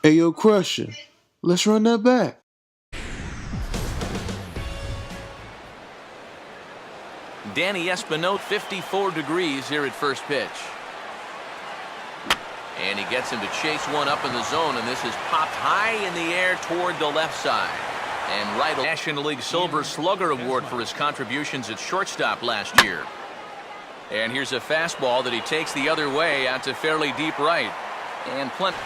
Hey, yo, Crusher, let's run that back. Danny Espinote, 54 degrees here at first pitch. And he gets him to chase one up in the zone, and this is popped high in the air toward the left side. And right, National League Silver Slugger Award for his contributions at shortstop last year. And here's a fastball that he takes the other way out to fairly deep right. And plenty.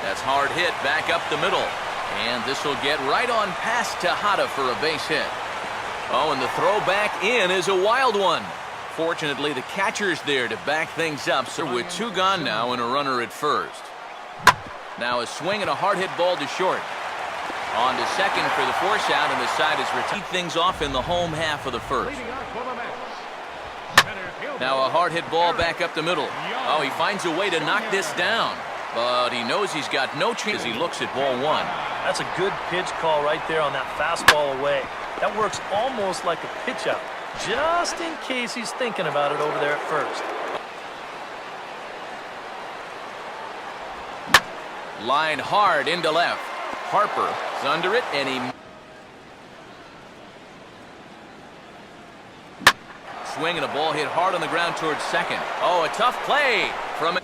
That's hard hit back up the middle. And this will get right on past Tejada for a base hit. Oh, and the throw back in is a wild one. Fortunately, the catcher's there to back things up. So with two gone now and a runner at first. Now a swing and a hard hit ball to short. On to second for the force out, and the side is retired. Things off in the home half of the first. Now a hard hit ball back up the middle. Oh, he finds a way to knock this down. But he knows he's got no chance as he looks at ball one. That's a good pitch call right there on that fastball away. That works almost like a pitch out, just in case he's thinking about it over there at first. Line hard into left. Harper is under it, and he swinging a ball hit hard on the ground towards second. Oh, a tough play from it.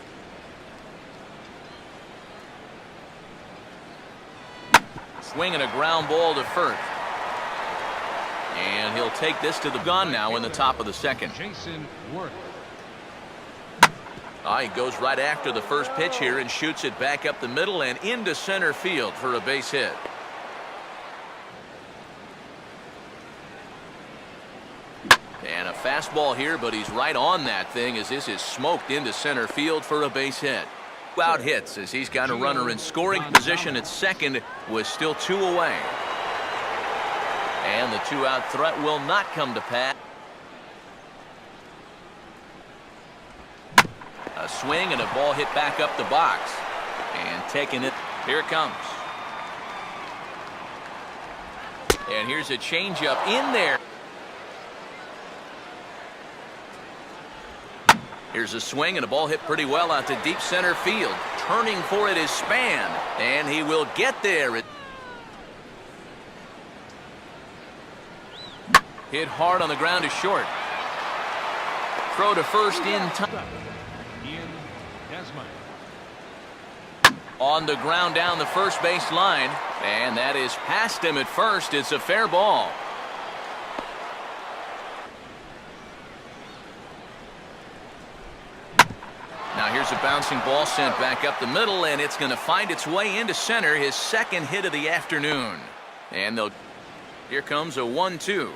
Swinging a ground ball to first. And he'll take this to the gun now in the top of the second. He goes right after the first pitch here and shoots it back up the middle and into center field for a base hit. And a fastball here, but he's right on that thing as this is smoked into center field for a base hit. Out hits as he's got a runner in scoring position at second with still two away. And the two-out threat will not come to pass. A swing and a ball hit back up the box. And taking it. Here it comes. And here's a changeup in there. Here's a swing and a ball hit pretty well out to deep center field. Turning for it is Span. And he will get there. Hit hard on the ground to short. Throw to first in time. On the ground down the first base line. And that is past him at first. It's a fair ball. Now here's a bouncing ball sent back up the middle, and it's going to find its way into center, his second hit of the afternoon. And here comes a 1-2.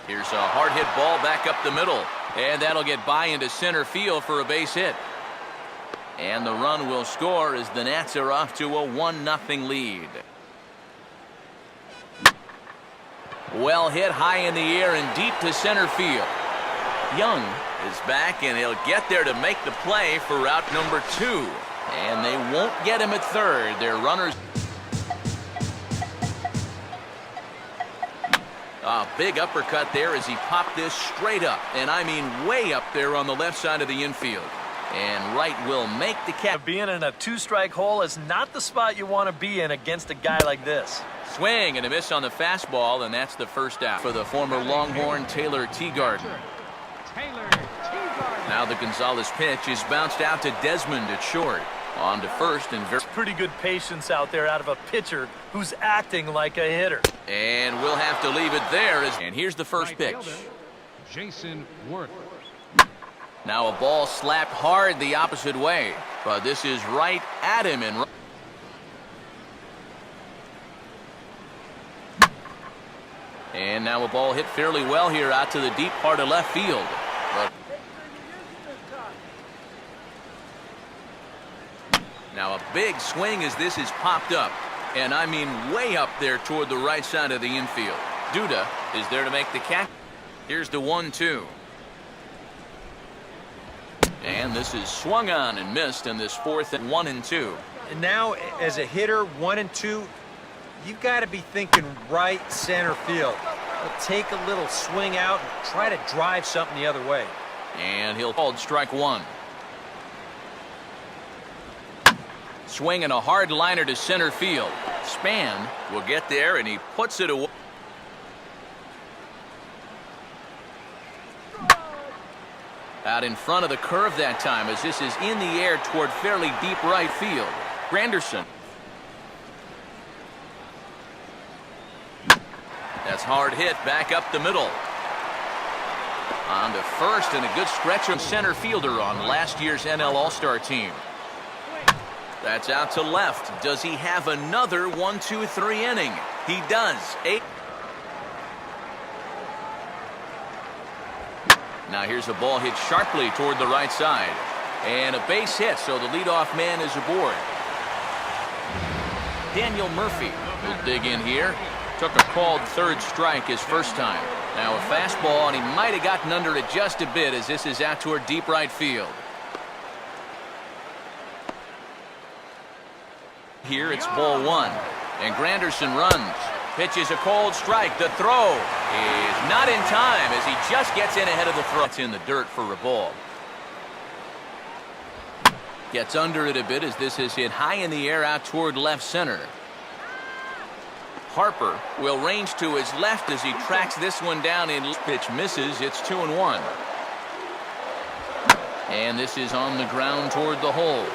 Here's a hard hit ball back up the middle, and that'll get by into center field for a base hit. And the run will score as the Nats are off to a 1-0 lead. Well hit high in the air and deep to center field. Young is back, and he'll get there to make the play for out number 2. And they won't get him at third. Their runners. A big uppercut there as he popped this straight up, and I mean way up there on the left side of the infield. And right will make the catch. Being in a two-strike hole is not the spot you want to be in against a guy like this. Swing and a miss on the fastball, and that's the first out for the former Longhorn Taylor Teagarden. Now the Gonzalez pitch is bounced out to Desmond at short. On to first, and very pretty good patience out there out of a pitcher who's acting like a hitter. And we'll have to leave it there. And here's the first pitch. Jason Worth. Now a ball slapped hard the opposite way, but this is right at him. And now a ball hit fairly well here out to the deep part of left field. But now a big swing as this is popped up, and I mean way up there toward the right side of the infield. Duda is there to make the catch. Here's the 1-2. And this is swung on and missed in this fourth at 1-2. And now as a hitter, 1-2, you've got to be thinking right center field. He'll take a little swing out and try to drive something the other way. And he'll call strike one. Swinging a hard liner to center field. Span will get there, and he puts it away. Out in front of the curve that time, as this is in the air toward fairly deep right field. Granderson. That's hard hit back up the middle. On to first, and a good stretch of center fielder on last year's NL All-Star team. That's out to left. Does he have another 1-2-3 inning? He does. 8. Now here's a ball hit sharply toward the right side. And a base hit, so the leadoff man is aboard. Daniel Murphy will dig in here. Took a called third strike his first time. Now a fastball, and he might have gotten under it just a bit as this is out toward deep right field. Here it's ball one, and Granderson runs. Pitches a cold strike. The throw is not in time as he just gets in ahead of the throw. It's in the dirt for a ball. Gets under it a bit as this is hit high in the air out toward left center. Harper will range to his left as he tracks this one down in. Pitch misses. It's 2-1. And this is on the ground toward the hole.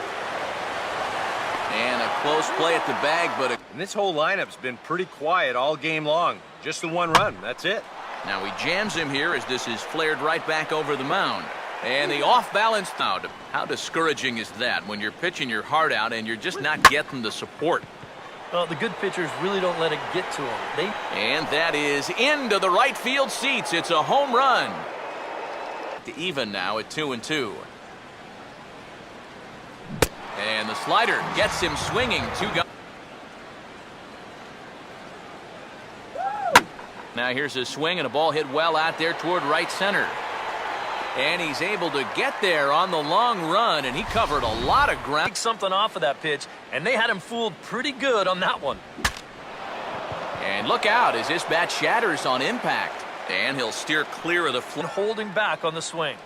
And a close play at the bag, but And this whole lineup's been pretty quiet all game long. Just the one run. That's it. now he jams him here as this is flared right back over the mound. And the off-balance out. How discouraging is that when you're pitching your heart out and you're just not getting the support? Well, the good pitchers really don't let it get to them. And that is into the right field seats. It's a home run. To even now at 2-2. And the slider gets him swinging. 2 guys. Now here's a swing and a ball hit well out there toward right center. And he's able to get there on the long run, and he covered a lot of ground. Something off of that pitch, and they had him fooled pretty good on that one. And look out as this bat shatters on impact. And he'll steer clear of the floor. Holding back on the swing.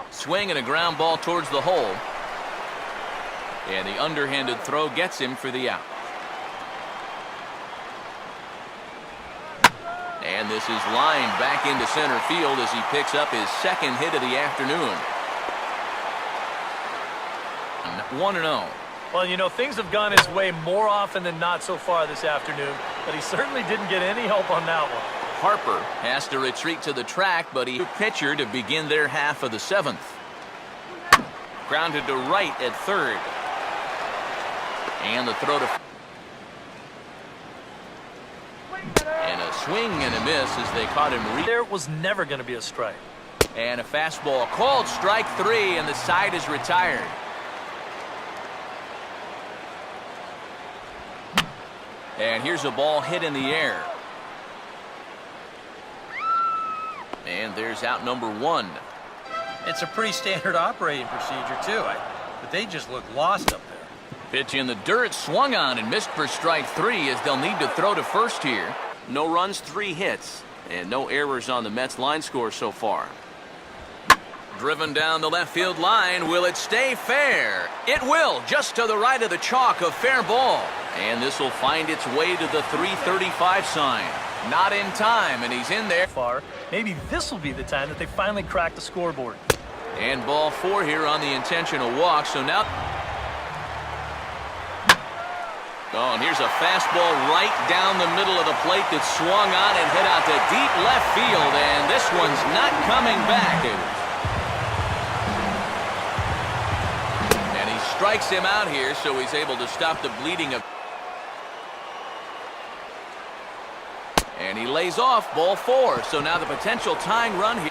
Swing and a ground ball towards the hole. And the underhanded throw gets him for the out. And this is lined back into center field as he picks up his second hit of the afternoon. 1-0. Well, you know, things have gone his way more often than not so far this afternoon, but he certainly didn't get any help on that one. Harper has to retreat to the track, but he pitcher to begin their half of the 7th. Grounded to right at third. And the throw to... And a swing and a miss as they caught him. There was never going to be a strike. And a fastball called strike 3, and the side is retired. And here's a ball hit in the air. And there's out number 1. It's a pretty standard operating procedure, too. But they just look lost up there. Pitch in the dirt, swung on and missed for strike 3 as they'll need to throw to first here. No runs, 3 hits, and no errors on the Mets line score so far. Driven down the left field line. Will it stay fair? It will, just to the right of the chalk, of fair ball. And this will find its way to the 335 sign. Not in time, and he's in there. Far. Maybe this will be the time that they finally crack the scoreboard. And ball 4 here on the intentional walk, so now... Oh, and here's a fastball right down the middle of the plate that swung on and hit out to deep left field, and this one's not coming back. And he strikes him out here, so he's able to stop the bleeding of... And he lays off ball 4, so now the potential tying run here.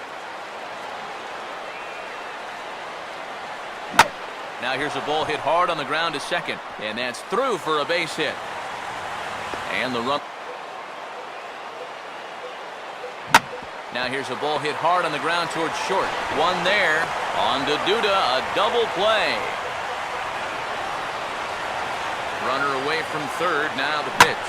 Now here's a ball hit hard on the ground to second, and that's through for a base hit. And the run. Now here's a ball hit hard on the ground towards short. One there. On to Duda, a double play. Runner away from third, now the pitch.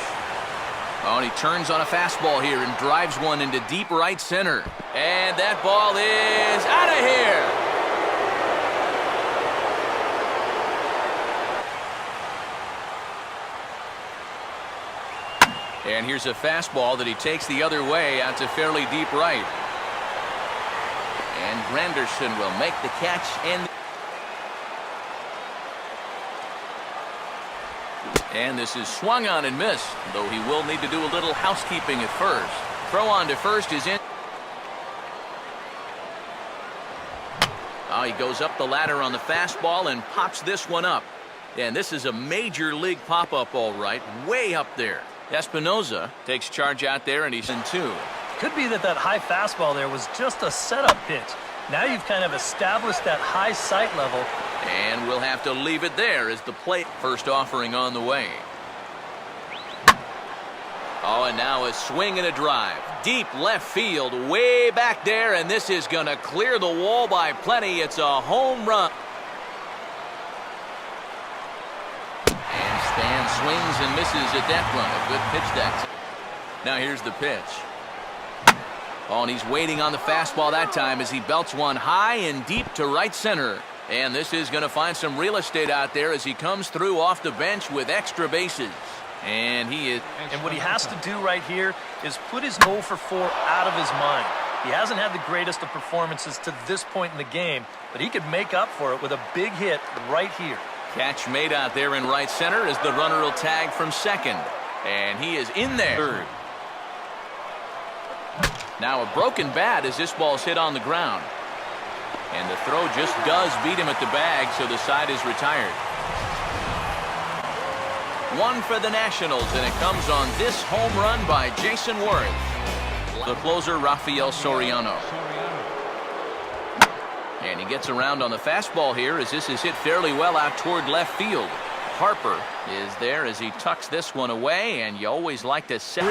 Oh, and he turns on a fastball here and drives one into deep right center. And that ball is out of here. And here's a fastball that he takes the other way out to fairly deep right. And Granderson will make the catch. And this is swung on and missed, though he will need to do a little housekeeping at first. Throw on to first is in. Oh, he goes up the ladder on the fastball and pops this one up. And this is a major league pop-up, all right, way up there. Espinoza takes charge out there, and he's in 2. Could be that high fastball there was just a setup pitch. Now you've kind of established that high sight level. And we'll have to leave it there as the plate. First offering on the way. Oh, and now a swing and a drive. Deep left field, way back there, and this is going to clear the wall by plenty. It's a home run. And Stan swings and misses a death run. A good pitch that. Now here's the pitch. Oh, and he's waiting on the fastball that time as he belts one high and deep to right center. And this is going to find some real estate out there as he comes through off the bench with extra bases. And he is. And what he has to do right here is put his 0 for 4 out of his mind. He hasn't had the greatest of performances to this point in the game, but he could make up for it with a big hit right here. Catch made out there in right center as the runner will tag from second. And he is in there. Third. Now a broken bat as this ball's hit on the ground. And the throw just does beat him at the bag, so the side is retired. One for the Nationals, and it comes on this home run by Jason Worth. The closer, Rafael Soriano. And he gets around on the fastball here as this is hit fairly well out toward left field. Harper is there as he tucks this one away, and you always like to set. 3-2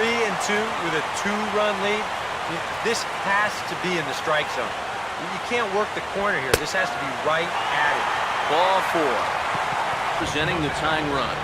with a 2-run lead. This has to be in the strike zone. You can't work the corner here. This has to be right at it. Ball 4. Presenting the tying run.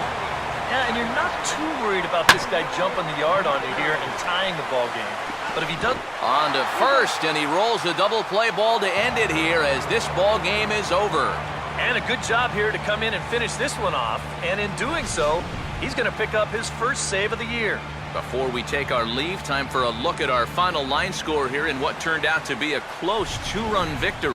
Yeah, and you're not too worried about this guy jumping the yard on you here and tying the ball game. But if he does... On to first, and he rolls the double play ball to end it here as this ball game is over. And a good job here to come in and finish this one off. And in doing so, he's going to pick up his first save of the year. Before we take our leave, time for a look at our final line score here in what turned out to be a close 2-run victory.